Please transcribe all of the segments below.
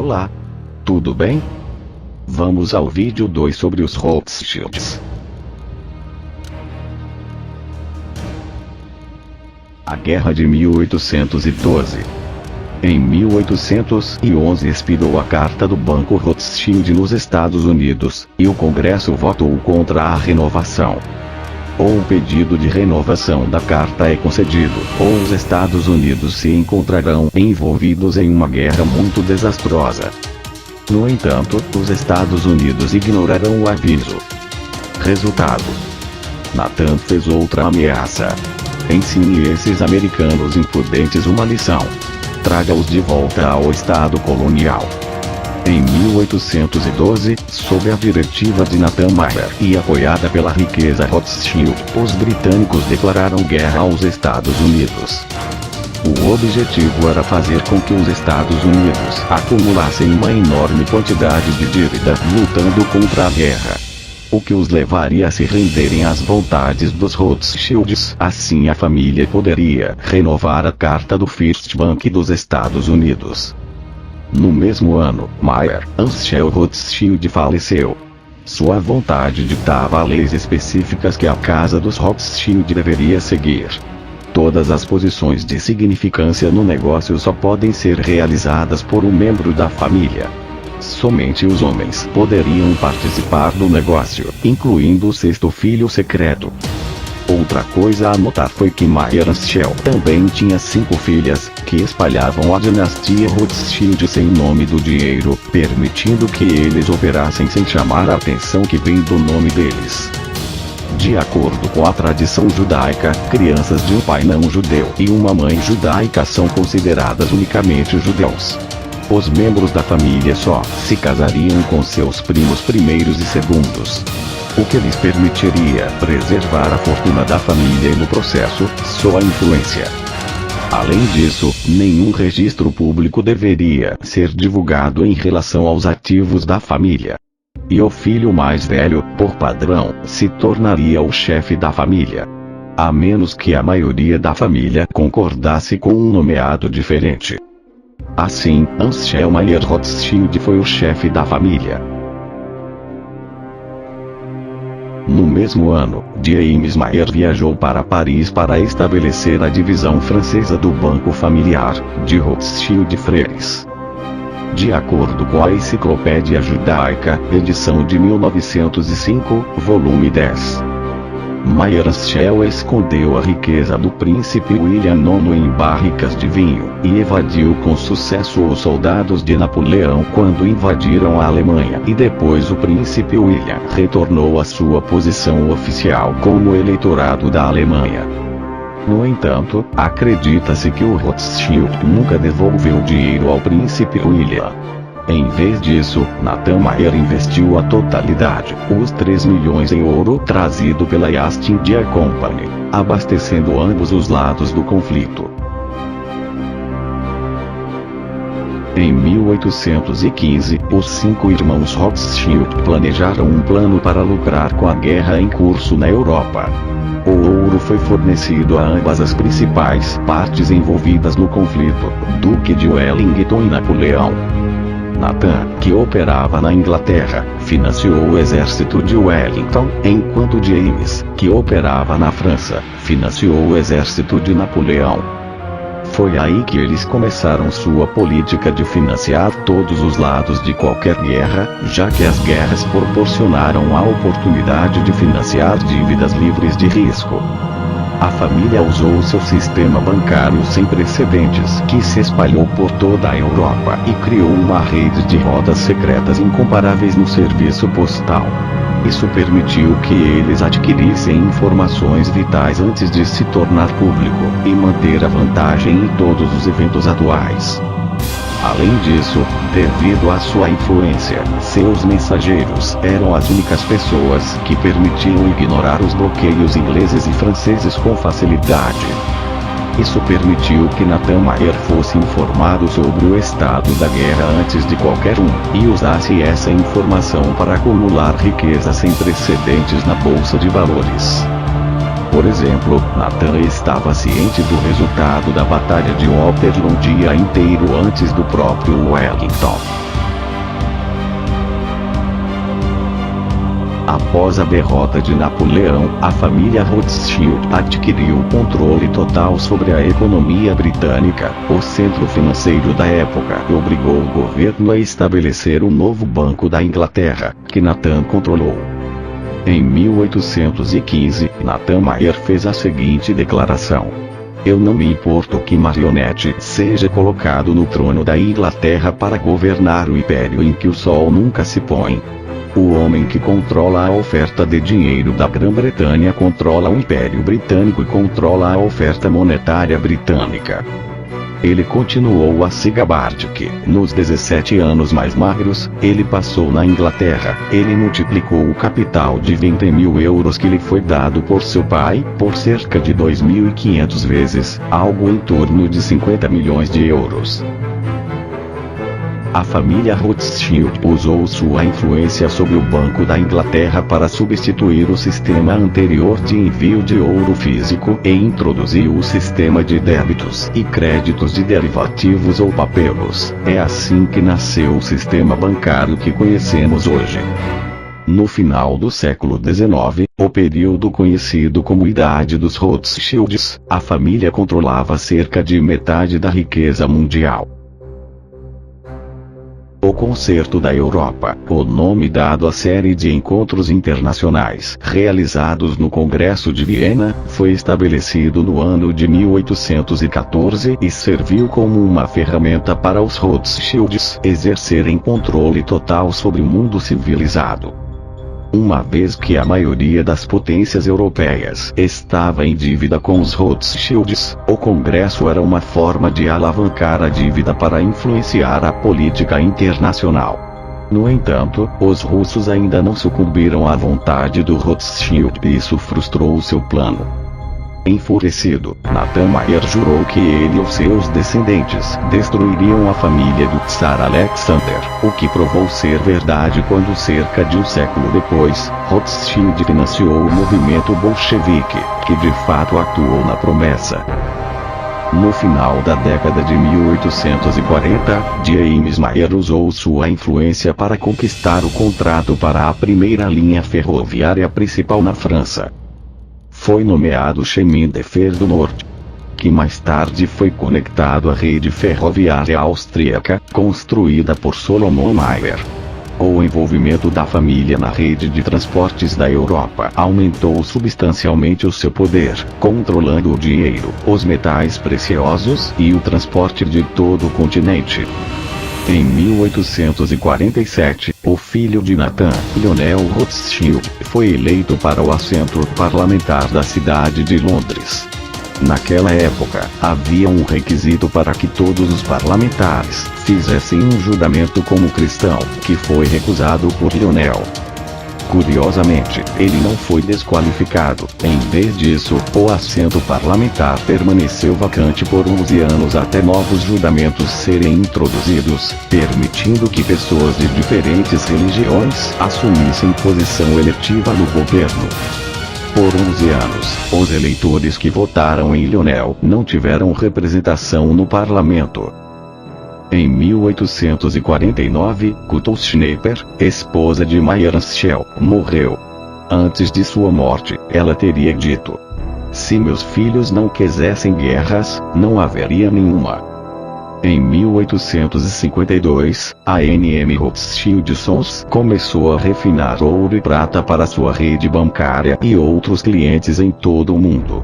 Olá! Tudo bem? Vamos ao vídeo 2 sobre os Rothschilds. A Guerra de 1812. Em 1811 expirou a Carta do Banco Rothschild nos Estados Unidos, e o Congresso votou contra a renovação. Ou o pedido de renovação da carta é concedido, ou os Estados Unidos se encontrarão envolvidos em uma guerra muito desastrosa. No entanto, os Estados Unidos ignorarão o aviso. Resultado: Nathan fez outra ameaça. Ensine esses americanos imprudentes uma lição. Traga-os de volta ao estado colonial. Em 1812, sob a diretiva de Nathan Mayer e apoiada pela riqueza Rothschild, os britânicos declararam guerra aos Estados Unidos. O objetivo era fazer com que os Estados Unidos acumulassem uma enorme quantidade de dívida lutando contra a guerra, o que os levaria a se renderem às vontades dos Rothschilds. Assim a família poderia renovar a Carta do First Bank dos Estados Unidos. No mesmo ano, Mayer Amschel Rothschild faleceu. Sua vontade ditava leis específicas que a casa dos Rothschild deveria seguir. Todas as posições de significância no negócio só podem ser realizadas por um membro da família. Somente os homens poderiam participar do negócio, incluindo o sexto filho secreto. Outra coisa a notar foi que Mayer Amschel também tinha 5 filhas, que espalhavam a dinastia Rothschild sem o nome do dinheiro, permitindo que eles operassem sem chamar a atenção que vem do nome deles. De acordo com a tradição judaica, crianças de um pai não judeu e uma mãe judaica são consideradas unicamente judeus. Os membros da família só se casariam com seus primos primeiros e segundos, o que lhes permitiria preservar a fortuna da família e no processo, sua influência. Além disso, nenhum registro público deveria ser divulgado em relação aos ativos da família. E o filho mais velho, por padrão, se tornaria o chefe da família, a menos que a maioria da família concordasse com um nomeado diferente. Assim, Amschel Mayer Rothschild foi o chefe da família. No mesmo ano, James Mayer viajou para Paris para estabelecer a divisão francesa do banco familiar, de Rothschild Frères. De acordo com a Enciclopédia Judaica, edição de 1905, volume 10. Mayer Amschel escondeu a riqueza do príncipe William IX em barricas de vinho, e evadiu com sucesso os soldados de Napoleão quando invadiram a Alemanha, e depois o príncipe William retornou à sua posição oficial como eleitorado da Alemanha. No entanto, acredita-se que o Rothschild nunca devolveu dinheiro ao príncipe William. Em vez disso, Nathan Mayer investiu a totalidade, os 3 milhões em ouro trazido pela East India Company, abastecendo ambos os lados do conflito. Em 1815, os 5 irmãos Rothschild planejaram um plano para lucrar com a guerra em curso na Europa. O ouro foi fornecido a ambas as principais partes envolvidas no conflito, Duque de Wellington e Napoleão. Nathan, que operava na Inglaterra, financiou o exército de Wellington, enquanto James, que operava na França, financiou o exército de Napoleão. Foi aí que eles começaram sua política de financiar todos os lados de qualquer guerra, já que as guerras proporcionaram a oportunidade de financiar dívidas livres de risco. A família usou seu sistema bancário sem precedentes, que se espalhou por toda a Europa e criou uma rede de rotas secretas incomparáveis no serviço postal. Isso permitiu que eles adquirissem informações vitais antes de se tornar público, e manter a vantagem em todos os eventos atuais. Além disso, devido à sua influência, seus mensageiros eram as únicas pessoas que permitiam ignorar os bloqueios ingleses e franceses com facilidade. Isso permitiu que Nathan Mayer fosse informado sobre o estado da guerra antes de qualquer um, e usasse essa informação para acumular riqueza sem precedentes na bolsa de valores. Por exemplo, Nathan estava ciente do resultado da Batalha de Waterloo um dia inteiro antes do próprio Wellington. Após a derrota de Napoleão, a família Rothschild adquiriu o controle total sobre a economia britânica, o centro financeiro da época, e obrigou o governo a estabelecer o novo Banco da Inglaterra, que Nathan controlou. Em 1815, Nathan Mayer fez a seguinte declaração: "Eu não me importo que marionete seja colocado no trono da Inglaterra para governar o império em que o sol nunca se põe. O homem que controla a oferta de dinheiro da Grã-Bretanha controla o Império Britânico e controla a oferta monetária britânica." Ele continuou a se gabar de que, nos 17 anos mais magros, ele passou na Inglaterra. Ele multiplicou o capital de 20.000 euros que lhe foi dado por seu pai, por cerca de 2.500 vezes, algo em torno de 50 milhões de euros. A família Rothschild usou sua influência sobre o Banco da Inglaterra para substituir o sistema anterior de envio de ouro físico e introduziu o sistema de débitos e créditos de derivativos ou papelos. É assim que nasceu o sistema bancário que conhecemos hoje. No final do século XIX, o período conhecido como Idade dos Rothschilds, a família controlava cerca de metade da riqueza mundial. O Concerto da Europa, o nome dado à série de encontros internacionais realizados no Congresso de Viena, foi estabelecido no ano de 1814 e serviu como uma ferramenta para os Rothschilds exercerem controle total sobre o mundo civilizado. Uma vez que a maioria das potências europeias estava em dívida com os Rothschilds, o Congresso era uma forma de alavancar a dívida para influenciar a política internacional. No entanto, os russos ainda não sucumbiram à vontade do Rothschild e isso frustrou seu plano. Enfurecido, Nathan Mayer jurou que ele ou seus descendentes destruiriam a família do Tsar Alexander, o que provou ser verdade quando cerca de um século depois, Rothschild financiou o movimento bolchevique, que de fato atuou na promessa. No final da década de 1840, James Mayer usou sua influência para conquistar o contrato para a primeira linha ferroviária principal na França. Foi nomeado chemin de fer do Norte, que mais tarde foi conectado à rede ferroviária austríaca, construída por Solomon Mayer. O envolvimento da família na rede de transportes da Europa aumentou substancialmente o seu poder, controlando o dinheiro, os metais preciosos e o transporte de todo o continente. Em 1847, o filho de Nathan, Lionel Rothschild, foi eleito para o assento parlamentar da cidade de Londres. Naquela época, havia um requisito para que todos os parlamentares fizessem um juramento como cristão, que foi recusado por Lionel. Curiosamente, ele não foi desqualificado. Em vez disso, o assento parlamentar permaneceu vacante por 11 anos até novos juramentos serem introduzidos, permitindo que pessoas de diferentes religiões assumissem posição eletiva no governo. Por 11 anos, os eleitores que votaram em Lionel não tiveram representação no parlamento. Em 1849, Gutel Schneiper, esposa de Mayer Schell, morreu. Antes de sua morte, ela teria dito: "Se meus filhos não quisessem guerras, não haveria nenhuma." Em 1852, a N.M. Rothschild Sons começou a refinar ouro e prata para sua rede bancária e outros clientes em todo o mundo.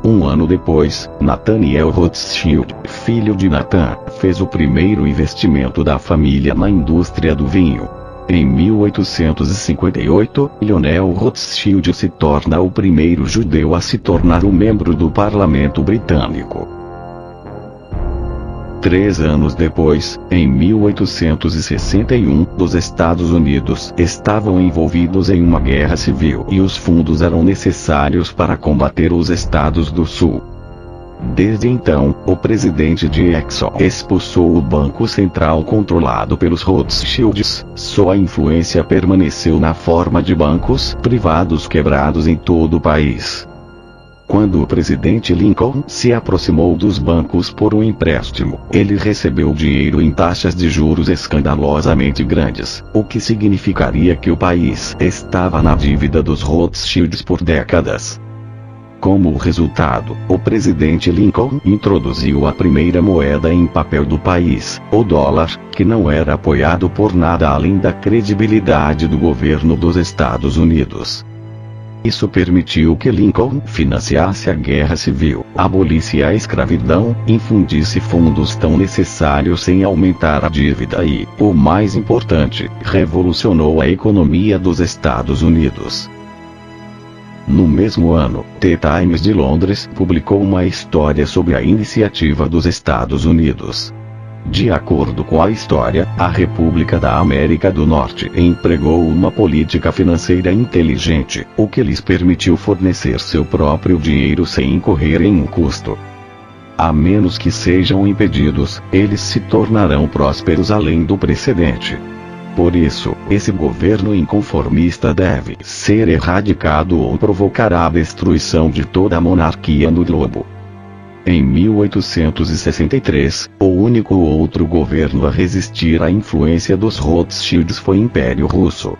Um ano depois, Nathaniel Rothschild, filho de Nathan, fez o primeiro investimento da família na indústria do vinho. Em 1858, Lionel Rothschild se torna o primeiro judeu a se tornar um membro do parlamento britânico. 3 anos depois, em 1861, os Estados Unidos estavam envolvidos em uma guerra civil e os fundos eram necessários para combater os Estados do Sul. Desde então, o presidente Jackson expulsou o Banco Central controlado pelos Rothschilds. Sua influência permaneceu na forma de bancos privados quebrados em todo o país. Quando o presidente Lincoln se aproximou dos bancos por um empréstimo, ele recebeu dinheiro em taxas de juros escandalosamente grandes, o que significaria que o país estava na dívida dos Rothschilds por décadas. Como resultado, o presidente Lincoln introduziu a primeira moeda em papel do país, o dólar, que não era apoiado por nada além da credibilidade do governo dos Estados Unidos. Isso permitiu que Lincoln financiasse a guerra civil, abolisse a escravidão, infundisse fundos tão necessários sem aumentar a dívida e, o mais importante, revolucionou a economia dos Estados Unidos. No mesmo ano, The Times de Londres publicou uma história sobre a iniciativa dos Estados Unidos. De acordo com a história, a República da América do Norte empregou uma política financeira inteligente, o que lhes permitiu fornecer seu próprio dinheiro sem incorrer em um custo. A menos que sejam impedidos, eles se tornarão prósperos além do precedente. Por isso, esse governo inconformista deve ser erradicado ou provocará a destruição de toda a monarquia no globo. Em 1863, o único outro governo a resistir à influência dos Rothschilds foi o Império Russo.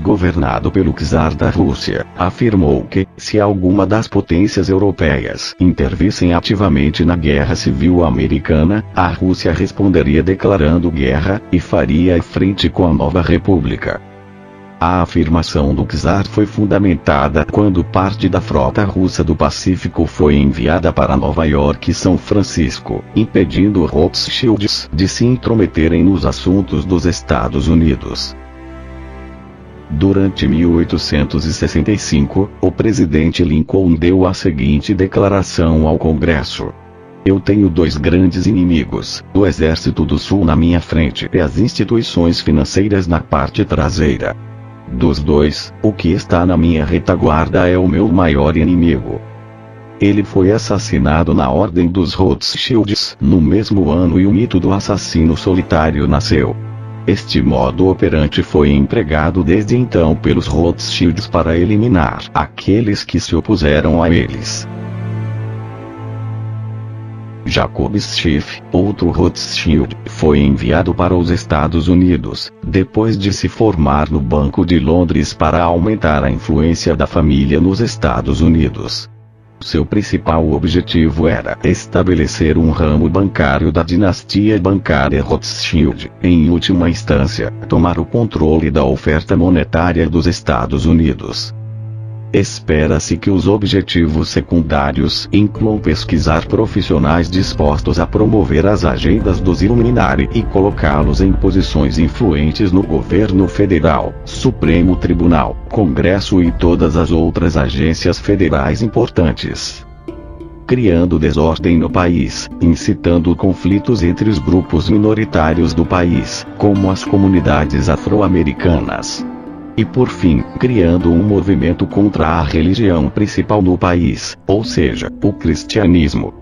Governado pelo czar da Rússia, afirmou que, se alguma das potências europeias intervissem ativamente na Guerra Civil Americana, a Rússia responderia declarando guerra, e faria frente com a nova república. A afirmação do czar foi fundamentada quando parte da frota russa do Pacífico foi enviada para Nova York e São Francisco, impedindo os Rothschilds de se intrometerem nos assuntos dos Estados Unidos. Durante 1865, o presidente Lincoln deu a seguinte declaração ao Congresso: "Eu tenho dois grandes inimigos, o Exército do Sul na minha frente e as instituições financeiras na parte traseira. Dos dois, o que está na minha retaguarda é o meu maior inimigo." Ele foi assassinado na ordem dos Rothschilds no mesmo ano e o mito do assassino solitário nasceu. Este modo operante foi empregado desde então pelos Rothschilds para eliminar aqueles que se opuseram a eles. Jacob Schiff, outro Rothschild, foi enviado para os Estados Unidos, depois de se formar no Banco de Londres para aumentar a influência da família nos Estados Unidos. Seu principal objetivo era estabelecer um ramo bancário da dinastia bancária Rothschild, em última instância, tomar o controle da oferta monetária dos Estados Unidos. Espera-se que os objetivos secundários incluam pesquisar profissionais dispostos a promover as agendas dos Illuminati e colocá-los em posições influentes no governo federal, Supremo Tribunal, Congresso e todas as outras agências federais importantes. Criando desordem no país, incitando conflitos entre os grupos minoritários do país, como as comunidades afro-americanas. E por fim, criando um movimento contra a religião principal no país, ou seja, o cristianismo.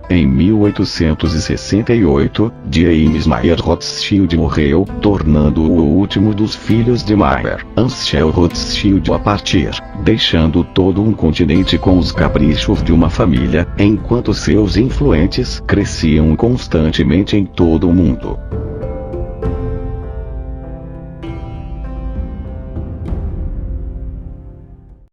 Em 1868, James Mayer Rothschild morreu, tornando-o o último dos filhos de Mayer, Ansel Rothschild, a partir, deixando todo um continente com os caprichos de uma família, enquanto seus influentes cresciam constantemente em todo o mundo.